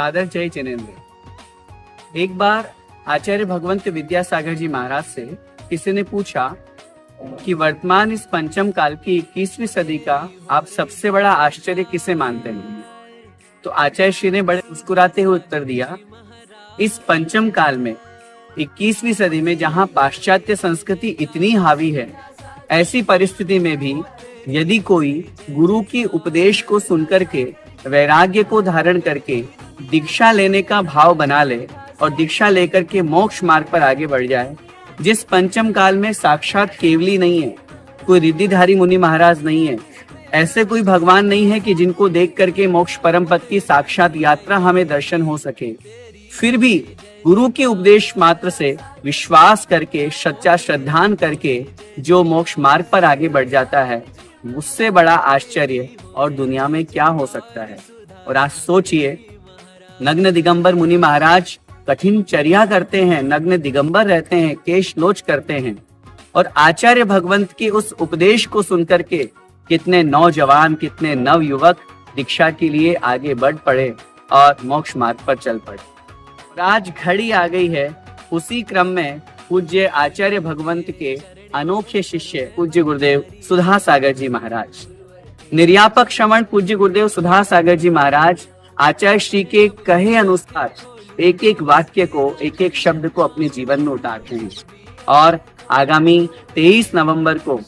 Father जय जिनेन्द्र। एक बार आचार्य भगवंत विद्यासागर जी महाराज से किसी ने पूछा कि वर्तमान इस पंचम काल की 21वीं सदी का आप सबसे बड़ा आश्चर्य किसे मानते हैं? तो आचार्य श्री ने बड़े मुस्कुराते हुए उत्तर दिया, इस पंचम काल में 21वीं सदी में जहां पाश्चात्य संस्कृति इतनी हावी है, ऐसी परिस्थिति में भी यदि कोई गुरु की उपदेश को सुनकर के वैराग्य को धारण करके दीक्षा लेने का भाव बना ले और दीक्षा लेकर के मोक्ष मार्ग पर आगे बढ़ जाए, जिस पंचम काल में साक्षात केवली नहीं है, कोई रिद्धिधारी मुनि महाराज नहीं है, ऐसे कोई भगवान नहीं है कि जिनको देख करके मोक्ष परम पद की साक्षात यात्रा हमें दर्शन हो सके, फिर भी गुरु के उपदेश मात्र से विश्वास करके सच्चा श्रद्धान करके जो मोक्ष मार्ग पर आगे बढ़ जाता है, उससे बड़ा आश्चर्य और दुनिया में क्या हो सकता है। और आज सोचिए, नग्न दिगंबर मुनि महाराज कठिन चर्या करते हैं, नग्न दिगंबर रहते हैं, केश लोच करते हैं, और आचार्य भगवंत के उस उपदेश को सुनकर के कितने नौजवान, कितने नव युवक दीक्षा के लिए आगे बढ़ पड़े और मोक्ष मार्ग पर चल पड़े। और आज घड़ी आ गई है, उसी क्रम में पूज्य आचार्य भगवंत के अनोखे शिष्य पूज्य गुरुदेव सुधा सागर जी महाराज, निर्यापक श्रवण पूज्य गुरुदेव सुधा सागर जी महाराज आचार्य श्री के कहे अनुसार एक एक वाक्य को, एक एक शब्द को अपने जीवन में उतारते हैं। और आगामी 23 नवंबर को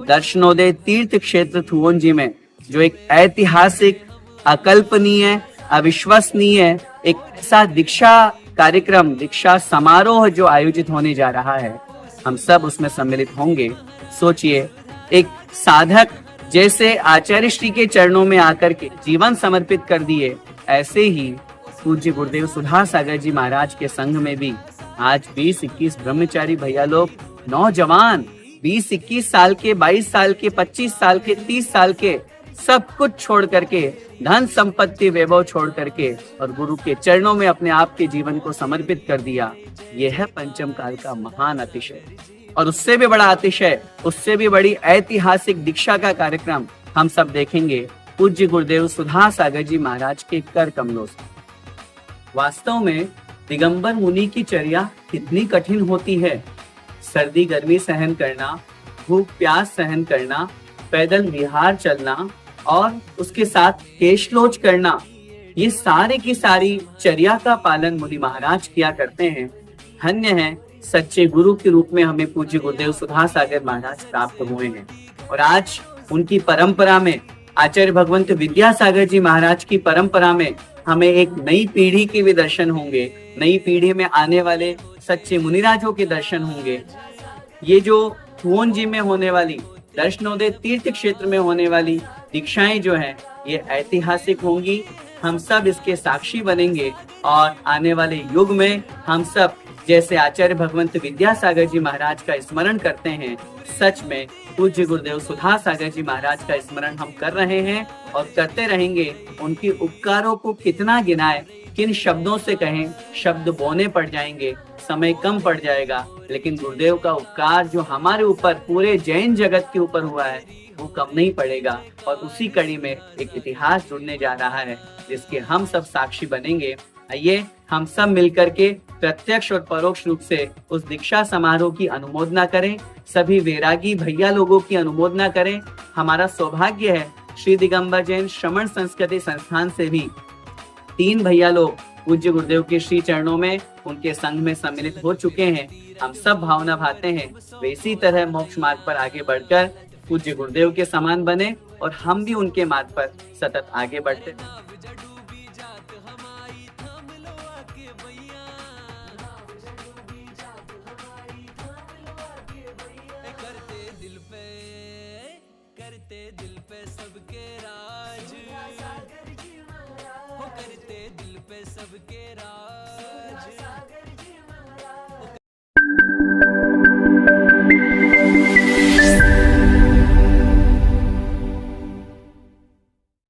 दर्शनोदय तीर्थ क्षेत्र थुओंजी में जो एक ऐतिहासिक, अकल्पनीय, अविश्वसनीय एक ऐसा दीक्षा कार्यक्रम, दीक्षा समारोह जो आयोजित होने जा रहा है, हम सब उसमें सम्मिलित होंगे। सोचिए, एक साधक जैसे आचार्य श्री के चरणों में आकर के जीवन समर्पित कर दिए, ऐसे ही पूज्य गुरुदेव सुधा सागर जी महाराज के संघ में भी आज 20-21 ब्रह्मचारी भैया लोग, नौजवान 20-21 साल के, 22 साल के, 25 साल के, 30 साल के, सब कुछ छोड़ करके, धन संपत्ति वैभव छोड़ करके और गुरु के चरणों में अपने आप के जीवन को समर्पित कर दिया। यह है पंचम काल का महान अतिशय। और उससे भी बड़ा अतिशय, उससे भी बड़ी ऐतिहासिक दीक्षा का कार्यक्रम हम सब देखेंगे पूज्य गुरुदेव सुधा सागर जी महाराज के कर कमलों से। वास्तव में दिगंबर मुनि की चर्या कितनी कठिन होती है। सर्दी गर्मी सहन करना, भूख प्यास सहन करना, पैदल विहार चलना और उसके साथ केशलोच करना, ये सारे की सारी चर्या का पालन मुनि महाराज किया करते हैं। धन्य है, सच्चे गुरु के रूप में हमें पूज्य गुरुदेव सुधा सागर महाराज प्राप्त हुए हैं। और आज उनकी परंपरा में, आचार्य भगवंत विद्यासागर जी महाराज की परंपरा में हमें एक नई पीढ़ी के भी दर्शन होंगे, नई पीढ़ी में आने वाले सच्चे मुनिराजों के दर्शन होंगे। ये जो थुओंजी में होने वाली, दर्शनोदय तीर्थ क्षेत्र में होने वाली दीक्षाएं जो हैं, ये ऐतिहासिक होंगी। हम सब इसके साक्षी बनेंगे और आने वाले युग में हम सब जैसे आचार्य भगवंत विद्यासागर जी महाराज का स्मरण करते हैं, सच में पूज्य गुरुदेव सुधा सागर जी महाराज का स्मरण हम कर रहे हैं और करते रहेंगे। उनके उपकारों को कितना गिनाए, किन शब्दों से कहें, शब्द बोने पड़ जाएंगे, समय कम पड़ जाएगा, लेकिन गुरुदेव का उपकार जो हमारे ऊपर, पूरे जैन जगत के ऊपर हुआ है, वो कम नहीं पड़ेगा। और उसी कड़ी में एक इतिहास जुड़ने जा रहा है जिसके हम सब साक्षी बनेंगे। आइए हम सब मिलकर के प्रत्यक्ष और परोक्ष रूप से उस दीक्षा समारोह की अनुमोदना करें, सभी वैरागी भैया लोगों की अनुमोदना करें। हमारा सौभाग्य है, श्री दिगंबर जैन श्रमण संस्कृति संस्थान से भी 3 भैया लोग पूज्य गुरुदेव के श्री चरणों में, उनके संघ में सम्मिलित हो चुके हैं। हम सब भावना भाते हैं वे इसी तरह मोक्ष मार्ग पर आगे बढ़कर पूज्य गुरुदेव के समान बने और हम भी उनके मार्ग पर सतत आगे बढ़ते हैं। करते दिल पे सबके राज, हो करते दिल पे सबके राज।